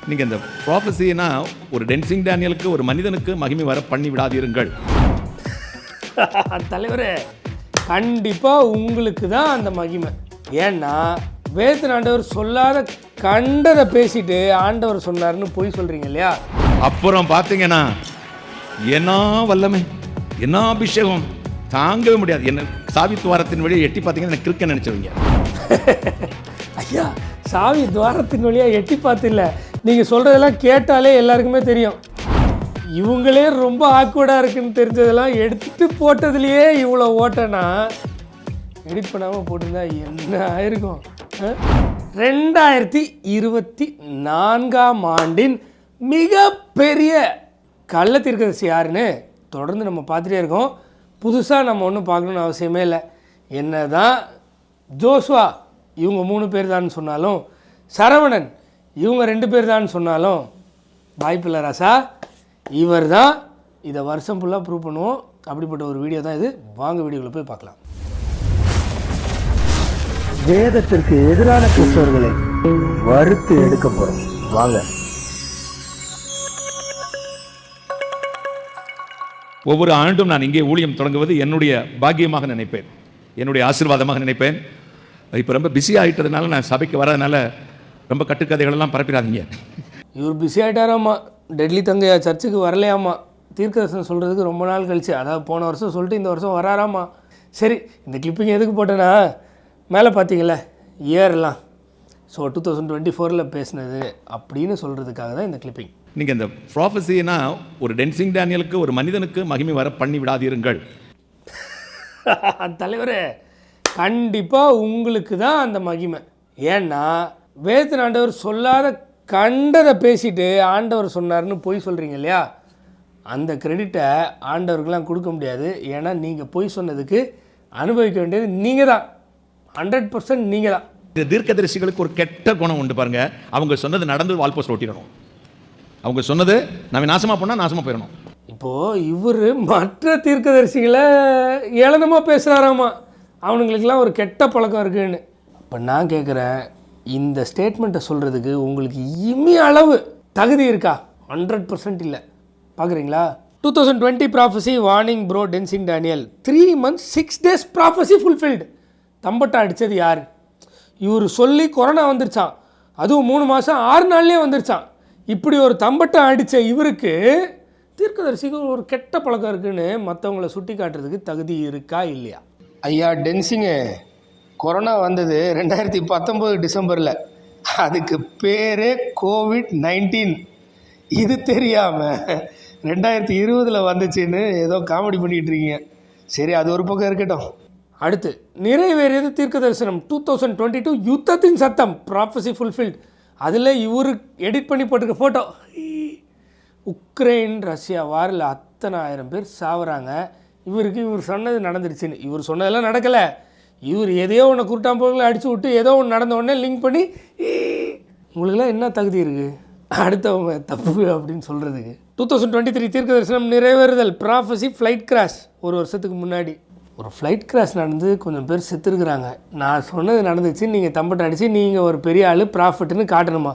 நீங்கள் இந்த ப்ராஃபஸினா ஒரு டென்சிங் டேனியலுக்கு ஒரு மனிதனுக்கு மகிமை வர பண்ணி விடாதீருங்கள். தலைவரே, கண்டிப்பாக உங்களுக்கு தான் அந்த மகிமை. ஏன்னா வேதத்தின் ஆண்டவர் சொல்லாத கண்டதை பேசிட்டு ஆண்டவர் சொன்னார்னு போய் சொல்கிறீங்க இல்லையா? அப்புறம் பார்த்தீங்கன்னா என்ன வல்லமை, என்ன அபிஷேகம் தாங்கவே முடியாது. என்ன சாவி துவாரத்தின் வழியை எட்டி பார்த்தீங்கன்னா எனக்கு கிறுக்க நினச்சவங்க. ஐயா, சாவி துவாரத்தின் வழியாக எட்டி பார்த்து இல்லை, நீங்கள் சொல்கிறதெல்லாம் கேட்டாலே எல்லாருக்குமே தெரியும். இவங்களே ரொம்ப ஆக்வர்டாக இருக்குன்னு தெரிஞ்சதெல்லாம் எடுத்து போட்டதுலேயே இவ்வளோ ஓட்டனா எடிட் பண்ணாமல் போட்டிருந்தா என்ன ஆயிருக்கும்? 2024ஆம் ஆண்டின் மிகப்பெரிய கள்ள தீர்க்கதரிசி யாருன்னு தொடர்ந்து நம்ம பார்த்துட்டே இருக்கோம். புதுசாக நம்ம ஒன்றும் பார்க்கணுன்னு அவசியமே இல்லை. என்ன தான் ஜோசுவா இவங்க 3 பேர் தான் சொன்னாலும், சரவணன் இவங்க 2 பேர் தான் சொன்னாலும் வாய்ப்பில்லை ராசா, இவர் தான் இதை வருஷம் ஃபுல்லாக ப்ரூவ் பண்ணுவோம். அப்படிப்பட்ட ஒரு வீடியோ தான் இது. வாங்க வீடியோவில் போய் பார்க்கலாம். வேதத்திற்கு எதிரான கிறிஸ்தவர்களை வறுத்து எடுக்க போறோம். வாங்க. ஒவ்வொரு ஆண்டும் நான் இங்கே ஊழியம் தொடங்குவது என்னுடைய பாக்கியமாக நினைப்பேன், என்னுடைய ஆசீர்வாதமாக நினைப்பேன். இப்போ ரொம்ப பிஸி ஆகிட்டதுனால நான் சபைக்கு வர்றதுனால ரொம்ப கட்டுக்கதைகளெல்லாம் பரப்பிடாதீங்க. இவர் பிஸி ஆகிட்டாராம்மா, டெட்லி தங்கையா சர்ச்சுக்கு வரலையாம்மா, தீர்க்கதரிசனம் சொல்கிறதுக்கு ரொம்ப நாள் கழிச்சு, அதாவது போன வருஷம் சொல்லிட்டு இந்த வருஷம் வராராம்மா. சரி, இந்த கிளிப்பிங் எதுக்கு போட்டேன்னா, மேலே பார்த்தீங்களே இயர்லாம், ஸோ 2024 பேசினது அப்படின்னு சொல்கிறதுக்காக தான் இந்த கிளிப்பிங். நீங்கள் இந்த ப்ராஃபஸினா ஒரு டென்சிங் டேனியலுக்கு ஒரு மனிதனுக்கு மகிமை வர பண்ணி விடாதீருங்கள். தலைவரே, கண்டிப்பாக உங்களுக்கு தான் அந்த மகிமை. ஏன்னா வேதத்தின் ஆண்டவர் சொல்லாத கண்டதை பேசிட்டு ஆண்டவர் சொன்னார்னு போய் சொல்கிறீங்க இல்லையா? அந்த கிரெடிட்டை ஆண்டவருக்கெலாம் கொடுக்க முடியாது. ஏன்னா நீங்கள் போய் சொன்னதுக்கு அனுபவிக்க வேண்டியது நீங்கள் தான், 100% நீங்கள் தான். இந்த தீர்க்கதரிசிகளுக்கு ஒரு கெட்ட குணம் உண்டு பாருங்க. அவங்க சொன்னது நடந்து வால் போஸ்ட் ஒட்டிடணும். அவங்க சொன்னது நம்ம நாசமாக போனால் நாசமாக போயிடணும். இப்போது இவர் மற்ற தீர்க்கதரிசிகளை ஏளனமாக பேசுகிறாராமா, அவனுங்களுக்கெல்லாம் ஒரு கெட்ட பழக்கம் இருக்குன்னு. இப்போ நான் கேட்குறேன், இந்த ஸ்டேட்மெண்ட்டை சொல்கிறதுக்கு உங்களுக்கு இம்மி அளவு தகுதி இருக்கா? 100% இல்லை. பார்க்குறீங்களா? 2020 prophecy warning bro Tensing Daniel 3 months 6 days prophecy fulfilled. தம்பட்டை அடித்தது யார்? இவர் சொல்லி கொரோனா வந்துருச்சான், அதுவும் 3 மாதம் 6 நாள்லேயே வந்துருச்சான். இப்படி ஒரு தம்பட்டை அடித்த இவருக்கு தீர்க்கதரிசிக்கு ஒரு கெட்ட பழக்கம் இருக்குன்னு மற்றவங்கள சுட்டி காட்டுறதுக்கு தகுதி இருக்கா இல்லையா? ஐயா டென்சிங்கு, கொரோனா வந்தது 2019 டிசம்பரில், அதுக்கு பேரே COVID-19. இது தெரியாமல் 2020 வந்துச்சுன்னு ஏதோ காமெடி பண்ணிகிட்டு இருக்கீங்க. சரி, அது ஒரு பக்கம் இருக்கட்டும். அடுத்து நிறைவேறியது தீர்க்க தரிசனம் 2022 யுத்தத்தின் சத்தம் ப்ராஃபஸி ஃபுல்ஃபில்ட். அதில் இவர் எடிட் பண்ணி போட்டிருக்க ஃபோட்டோ, உக்ரைன் ரஷ்யா வாரில் அத்தனை 1000 பேர் சாவுறாங்க. இவர் சொன்னது நடந்துருச்சுன்னு. இவர் சொன்னதெல்லாம் நடக்கலை. இவர் எதையோ ஒன்று குருட்டாம்போக்கில் அடித்து விட்டு ஏதோ ஒன்று நடந்த உடனே லிங்க் பண்ணி, உங்களுக்குலாம் என்ன தகுதி இருக்குது அடுத்தவங்க தப்பு அப்படின்னு சொல்கிறதுக்கு? 2023 தீர்க்க தரிசனம் நிறைவேறுதல் ப்ராஃபஸி ஃப்ளைட் கிராஷ். ஒரு வருஷத்துக்கு முன்னாடி ஒரு ஃப்ளைட் கிராஷ் நடந்து கொஞ்சம் பேர் செத்துருக்குறாங்க. நான் சொன்னது நடந்துச்சு, நீங்கள் தம்பட்டை அடித்து நீங்கள் ஒரு பெரிய ஆள் ப்ராஃபிட்னு காட்டணுமா?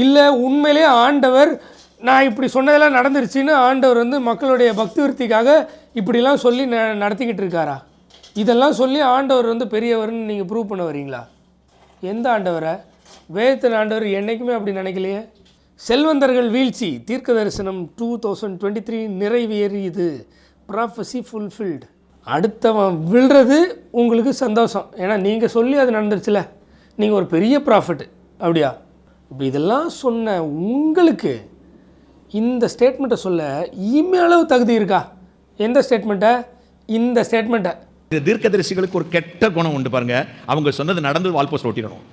இல்லை உண்மையிலே ஆண்டவர் நான் இப்படி சொன்னதெல்லாம் நடந்துருச்சுன்னு ஆண்டவர் மக்களுடைய பக்தி விருத்திக்காக இப்படிலாம் சொல்லி நடத்திக்கிட்டு இருக்காரா? இதெல்லாம் சொல்லி ஆண்டவர் பெரியவர்னு நீங்கள் ப்ரூவ் பண்ண வரீங்களா? எந்த ஆண்டவரை? வேதத்தின் ஆண்டவர் என்றைக்குமே அப்படி நினைக்கலையே. செல்வந்தர்கள் வீழ்ச்சி தீர்க்க தரிசனம் 2023 நிறைவேறியது ப்ராஃபஸி ஃபுல்ஃபில்டு. அடுத்தவன் விழுறது உங்களுக்கு சந்தோஷம், ஏன்னா நீங்கள் சொல்லி அது நடந்துருச்சுல, நீங்கள் ஒரு பெரிய ப்ராஃபிட். அப்படியா? இப்படி இதெல்லாம் சொன்ன உங்களுக்கு இந்த ஸ்டேட்மெண்ட்டை சொல்ல இனிமேளவு தகுதி இருக்கா? எந்த ஸ்டேட்மெண்ட்டை? இந்த ஸ்டேட்மெண்ட்டை. இந்த தீர்க்கதரிசிகளுக்கு ஒரு கெட்ட குணம் உண்டு பாருங்க. அவங்க சொன்னது நடந்து வால் போஸ்ட் ஒட்டிடணும்.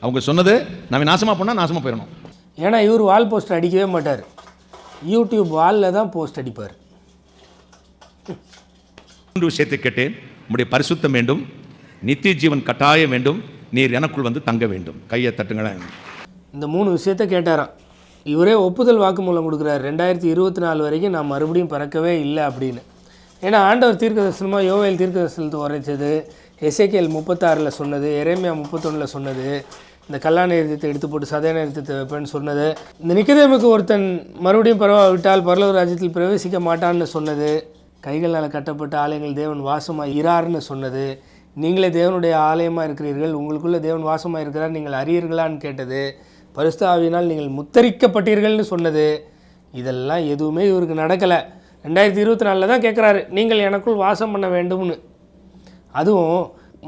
அவங்க சொன்னது நம்ம நாசமாக போனால் நாசமாக போயிடணும். ஏன்னா இவர் வால் போஸ்ட் அடிக்கவே மாட்டார், யூடியூப் வாலில் தான் போஸ்ட் அடிப்பார். 3 விஷயத்தை கேட்டேன். உங்களுடைய பரிசுத்தம் வேண்டும், நித்திய ஜீவன் கட்டாயம் வேண்டும், நீர் எனக்குள் தங்க வேண்டும். கையை தட்டுங்களேன். இந்த 3 விஷயத்தை கேட்டாராம். இவரே ஒப்புதல் வாக்குமூலம் கொடுக்குறாரு, 2024 வரைக்கும் நான் மறுபடியும் பிறக்கவே இல்லை அப்படின்னு. ஏன்னா ஆண்டவர் தீர்க்க தரிசனமாக யோவேல் தீர்க்க தரிசனத்தை உரைச்சது, எசேக்கியேல் 36 சொன்னது, எரேமியா 31 சொன்னது, இந்த கல்லான இருதயத்தை எடுத்து போட்டு சதையான இருதயத்தை வைப்பேன்னு சொன்னது, இந்த நிக்கதேமுக்கு ஒருத்தன் மறுபடியும் பரவாவிட்டால் பரலோக ராஜ்யத்தில் பிரவேசிக்க மாட்டான்னு சொன்னது, கைகளால் கட்டப்பட்ட ஆலயங்கள் தேவன் வாசமாக இரார்னு சொன்னது, நீங்களே தேவனுடைய ஆலயமாக இருக்கிறீர்கள், உங்களுக்குள்ளே தேவன் வாசமாக இருக்கிறார், நீங்கள் அறியீர்களான்னு கேட்டது, பரிசுத்த ஆவியினால் நீங்கள் முத்தரிக்கப்பட்டீர்கள்னு சொன்னது, இதெல்லாம் எதுவுமே இவருக்கு நடக்கலை. 2024 தான் கேட்குறாரு, நீங்கள் எனக்குள் வாசம் பண்ண வேண்டும்னு. அதுவும்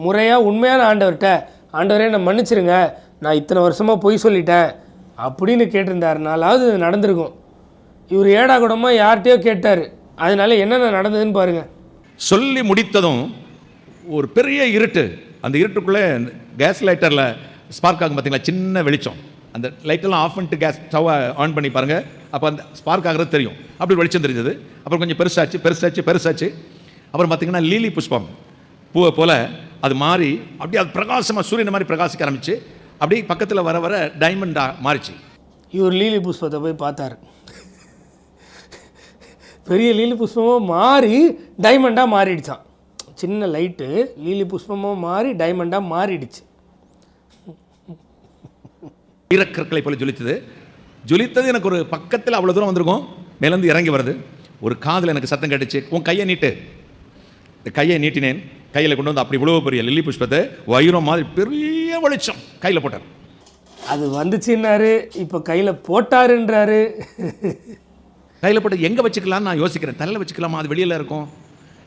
முறையாக உண்மையான ஆண்டவர்கிட்ட, ஆண்டவரே நான் மன்னிச்சிருங்க, நான் இத்தனை வருஷமாக பொய் சொல்லிட்டேன் அப்படின்னு கேட்டிருந்தாருனாலாவது நடந்திருக்கும். இவர் ஏடா கூடமாக யார்கிட்டையோ கேட்டார், அதனால என்னென்ன நடந்ததுன்னு பாருங்கள். சொல்லி முடித்ததும் ஒரு பெரிய இருட்டு, அந்த இருட்டுக்குள்ளே கேஸ் லைட்டரில் ஸ்பார்க் ஆகும் பார்த்தீங்களா, சின்ன வெளிச்சம், அந்த லைட்டெல்லாம் ஆஃப் பண்ணிட்டு கேஸ் ஸ்டவ்வை ஆன் பண்ணி பாருங்கள், அப்போ அந்த ஸ்பார்க் ஆகிறது தெரியும். அப்படி வெளிச்சம் தெரிஞ்சது. அப்புறம் கொஞ்சம் பெருசாச்சு. அப்புறம் பார்த்தீங்கன்னா லீலி புஷ்பம் பூவை போல் அது மாறி அப்படியே அது பிரகாசமாக சூரியனை மாதிரி பிரகாசிக்க ஆரம்பிச்சு, அப்படியே பக்கத்தில் வர வர டைமண்டாக மாறிச்சு. இவர் லீலி புஷ்பத்தை போய் பார்த்தார். பெரிய லீலி புஷ்பமாக மாறி டைமண்டாக மாறிடுச்சான். சின்ன லைட்டு லீலி புஷ்பமாக மாறி டைமண்டாக மாறிடுச்சு. ஈரக்கற்களை போல ஜொலித்தது எனக்கு ஒரு பக்கத்தில் அவ்வளோ தூரம் வந்திருக்கும், மேலேருந்து இறங்கி வருது. ஒரு காதில் எனக்கு சத்தம் கேட்டுச்சு, உன் கையை நீட்டு. இந்த கையை நீட்டினேன், கையில் கொண்டு வந்து அப்படி இவ்வளோ பெரிய லில்லி புஷ்பத்தை வைரம் மாதிரி பெரிய வெளிச்சம் கையில் போட்டார். அது வந்துச்சுன்னாரு, இப்போ கையில் போட்டாருன்றாரு. கையில் போட்டு எங்கே வச்சுக்கலான்னு நான் யோசிக்கிறேன். தலையில் வச்சுக்கலாமா, அது வெளியில் இருக்கும்,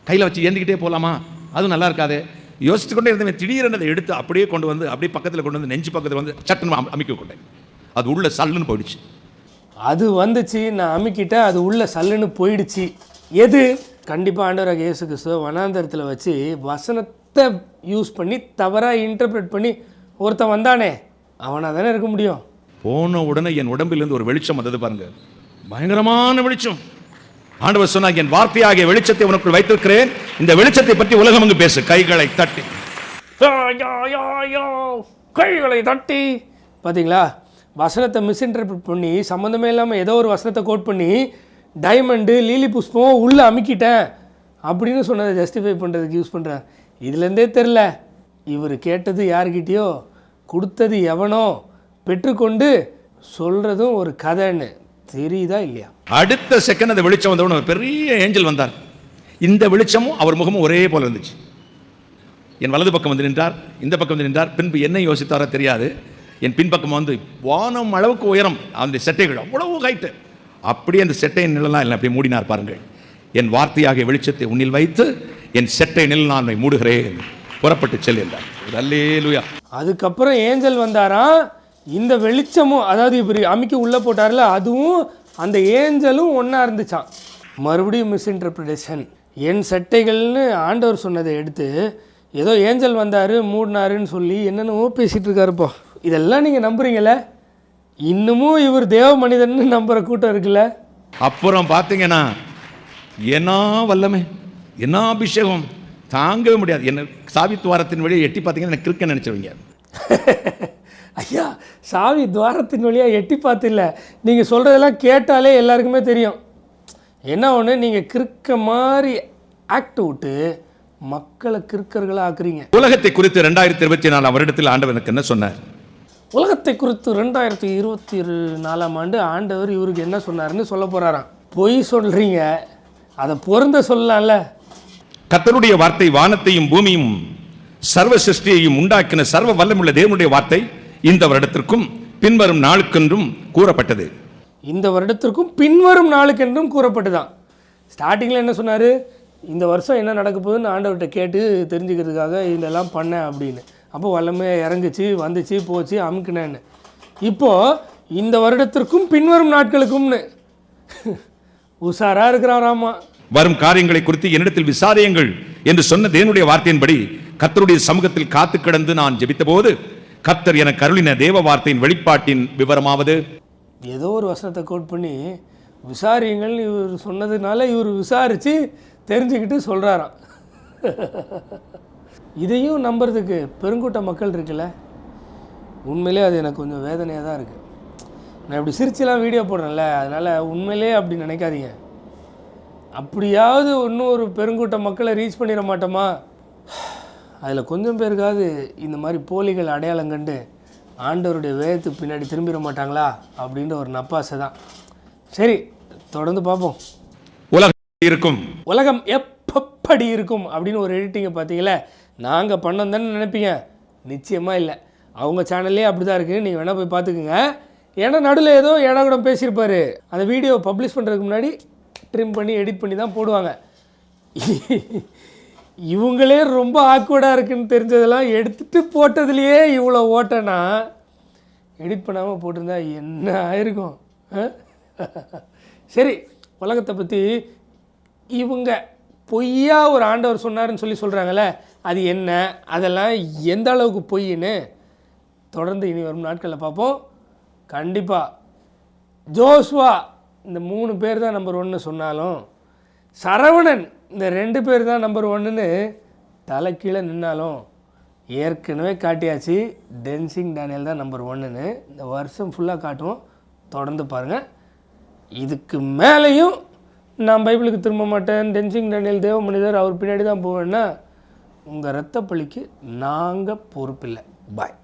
கையில் வச்சு ஏந்திக்கிட்டே போகலாமா, அதுவும் நல்லா இருக்காது யோசித்து கொண்டே இருந்தேன். திடீரென்று அதை எடுத்து அப்படியே கொண்டு வந்து அப்படியே பக்கத்தில் கொண்டு வந்து நெஞ்சு பக்கத்தில் வந்து சட்டுன்னு அமைக்க கொண்டேன். அது உள்ள சல்லுன்னு போயிடுச்சு. அது வந்துச்சு, நான் அமுக்கிட்டேன், அது உள்ள சல்லுன்னு போயிடுச்சு. எது? கண்டிப்பாக ஆண்டவராக இயேசு கிறிஸ்துவ வனாந்தரத்தில் வச்சு வசனத்தை யூஸ் பண்ணி தவறாக இன்டர்பிரேட் பண்ணி ஒருத்தன் வந்தானே, அவனாக தானே இருக்க முடியும். போன உடனே என் உடம்பிலிருந்து ஒரு வெளிச்சம் வந்தது பாருங்க, பயங்கரமான வெளிச்சம். ஆண்டவர் சொன்னார், என் வார்த்தையாகிய வெளிச்சத்தை உனக்குள் வைத்திருக்கிறேன், இந்த வெளிச்சத்தை பற்றி உலகம் அங்கு பேசு. கைகளை தட்டி பார்த்தீங்களா, வசனத்தை மிஸ்இன்டர்பிரேட் பண்ணி சம்மந்தமே இல்லாமல் ஏதோ ஒரு வசனத்தை கோட் பண்ணி டைமண்டு லீலி புஷ்பம் உள்ளே அமுக்கிட்டேன் அப்படின்னு சொன்னதை ஜஸ்டிஃபை பண்ணுறதுக்கு யூஸ் பண்ணுறேன். இதுலேருந்தே தெரில இவர் கேட்டது யார்கிட்டயோ, கொடுத்தது எவனோ, பெற்றுக்கொண்டு சொல்கிறதும் ஒரு கதைன்னு தெரியுதா இல்லையா? அடுத்த செகண்ட் அந்த வெளிச்சம் வந்தவன ஒரு பெரிய ஏஞ்சல் வந்தார். இந்த வெளிச்சமும் அவர் முகமும் ஒரே போல இருந்துச்சு. என் வலது பக்கம் வந்து நின்றார், இந்த பக்கம் வந்து நின்றார். பின்பு என்ன யோசித்தாரோ தெரியாது, என் பின்பக்கம் வந்து வானம் அளவுக்கு உயரம் அந்த செட்டைகள், அவ்வளவு ஹைட்டு. அப்படியே அந்த செட்டையின் நிழலாம் இல்லை, அப்படியே மூடினார் பாருங்கள். என் வார்த்தையாகிய வெளிச்சத்தை உன்னில் வைத்து என் செட்டை நிழல் நான் மூடுகிறேன், புறப்பட்டு செல் என்றார். அல்லேலூயா. அதுக்கப்புறம் ஏஞ்சல் வந்தாராம். இந்த வெளிச்சமும், அதாவது இப்படி அமுக்கி உள்ளே போட்டார்ல, அதுவும் அந்த ஏஞ்சலும் ஒன்றா இருந்துச்சான். மறுபடியும் மிஸ்இன்டர்பிரிட்டேஷன். என் சட்டைகள்னு ஆண்டவர் சொன்னதை எடுத்து ஏதோ ஏஞ்சல் வந்தார் மூடினாருன்னு சொல்லி என்னென்னவோ பேசிகிட்டு இருக்காருப்பா. இதெல்லாம் நீங்கள் நம்புறீங்களே? இன்னமும் இவர் தேவ மனிதன் நம்புற கூட்டம் இருக்குல்ல. அப்புறம் பார்த்தீங்கன்னா என்ன வல்லமை, என்ன அபிஷேகம், தாங்கவே முடியாது. என்ன சாவி துவாரத்தின் வழியாக எட்டி பார்த்தீங்கன்னா எனக்கு கிறுக்க நினச்சிருவீங்க. ஐயா, சாவி துவாரத்தின் வழியாக எட்டி பார்த்து இல்லை, நீங்கள் சொல்கிறதெல்லாம் கேட்டாலே எல்லாருக்குமே தெரியும். என்ன ஒன்று, நீங்கள் கிறுக்க மாதிரி ஆக்ட் விட்டு மக்களை கிறுக்கர்களாக ஆக்குறீங்க. உலகத்தை குறித்து 2024 வருடத்தில் ஆண்டவர் எனக்கு என்ன சொன்னார்? உலகத்தை குறித்து 2024 ஆண்டவர் இவருக்கு என்ன சொன்னார்னு சொல்ல போகிறாராம். பொய் சொல்கிறீங்க, அதை பொருந்த சொல்லலாம்ல. கர்த்தருடைய வார்த்தை வானத்தையும் பூமியும் சர்வ சிருஷ்டியையும் உண்டாக்கின சர்வ வல்லமுள்ள தேவனுடைய வார்த்தை இந்த வருடத்திற்கும் பின்வரும் நாளுக்கென்றும் கூறப்பட்டது. இந்த வருடத்திற்கும் பின்வரும் நாளுக்கென்றும் கூறப்பட்டுதான். ஸ்டார்டிங்கில் என்ன சொன்னார்? இந்த வருஷம் என்ன நடக்க போகுதுன்னு ஆண்டவர்கிட்ட கேட்டு தெரிஞ்சுக்கிறதுக்காக இதெல்லாம் பண்ணேன் அப்படின்னு. அப்போ வல்லமே இறங்குச்சு, வந்துச்சு, போச்சு, அமுக்குனேன்னு. இப்போது இந்த வருடத்திற்கும் பின்வரும் நாட்களுக்கும்னு உஷாராக இருக்கிறாராமா. வரும் காரியங்களை குறித்து என்னிடத்தில் விசாரியுங்கள் என்று சொன்ன தேவனுடைய வார்த்தையின்படி கர்த்தருடைய சமூகத்தில் காத்து கிடந்து நான் ஜெபித்த போது கர்த்தர் எனக்கு அருளின தேவ வார்த்தையின் வெளிப்பாட்டின் விவரமாவது. ஏதோ ஒரு வசனத்தை கோட் பண்ணி விசாரியுங்கள் இவர் சொன்னதுனால இவர் விசாரித்து தெரிஞ்சுக்கிட்டு சொல்கிறாராம். இதையும் நம்புறதுக்கு பெருங்கூட்ட மக்கள் இருக்குல்ல, உண்மையிலே அது எனக்கு கொஞ்சம் வேதனையாக தான் இருக்குது. நான் இப்படி சிரிச்சுலாம் வீடியோ போடுறேன்ல, அதனால் உண்மையிலே அப்படி நினைக்காதீங்க. அப்படியாவது இன்னும் ஒரு பெருங்கூட்ட மக்களை ரீச் பண்ணிட மாட்டோமா? அதில் கொஞ்சம் பேருக்காவது இந்த மாதிரி போலிகள் அடையாளம் கண்டு ஆண்டவருடைய வேதத்துக்கு பின்னாடி திரும்பிட மாட்டாங்களா அப்படின்ற ஒரு நப்பாசை தான். சரி, தொடர்ந்து பார்ப்போம். உலகம் இருக்கும், உலகம் எப்படி இருக்கும் அப்படின்னு ஒரு எடிட்டிங்கை பார்த்தீங்களே, நாங்கள் பண்ணோம் தானே நினைப்பீங்க. நிச்சயமாக இல்லை, அவங்க சேனல்லே அப்படி தான் இருக்குது. நீங்கள் வேணால் போய் பார்த்துக்குங்க. ஏன்னா நடுவில் ஏதோ ஏடாகூடம் பேசியிருப்பார். அந்த வீடியோ பப்ளிஷ் பண்ணுறதுக்கு முன்னாடி ட்ரிம் பண்ணி எடிட் பண்ணி தான் போடுவாங்க. இவங்களே ரொம்ப ஆக்வர்டாக இருக்குன்னு தெரிஞ்சதெல்லாம் எடுத்துகிட்டு போட்டதுலேயே இவ்வளோ ஓட்டனா, எடிட் பண்ணாமல் போட்டிருந்தா என்ன ஆயிருக்கும்? சரி, உலகத்தை பற்றி இவங்க பொய்யா ஒரு ஆண்டவர் சொன்னாருன்னு சொல்கிறாங்களே, அது என்ன, அதெல்லாம் எந்த அளவுக்கு பொய்ன்னு தொடர்ந்து இனி வரும் நாட்களில் பார்ப்போம். கண்டிப்பாக ஜோஸ்வா இந்த 3 பேர் தான் நம்பர் 1 சொன்னாலும், சரவணன் இந்த 2 பேர் தான் நம்பர் 1ன்னு தலை கீழே நின்னாலும், ஏற்கனவே காட்டியாச்சு டென்சிங் டேனியல் தான் நம்பர் 1ன்னு. இந்த வருஷம் ஃபுல்லாக காட்டுவோம், தொடர்ந்து பாருங்கள். இதுக்கு மேலேயும் நான் பைபிளுக்கு திரும்ப மாட்டேன், டென்சிங் டேனியல் தேவ மனிதர் அவர் பின்னாடி தான் போவேன்னா, உங்கள் இரத்த பழிக்கு நாங்கள் பொறுப்பில்லை. பாய்.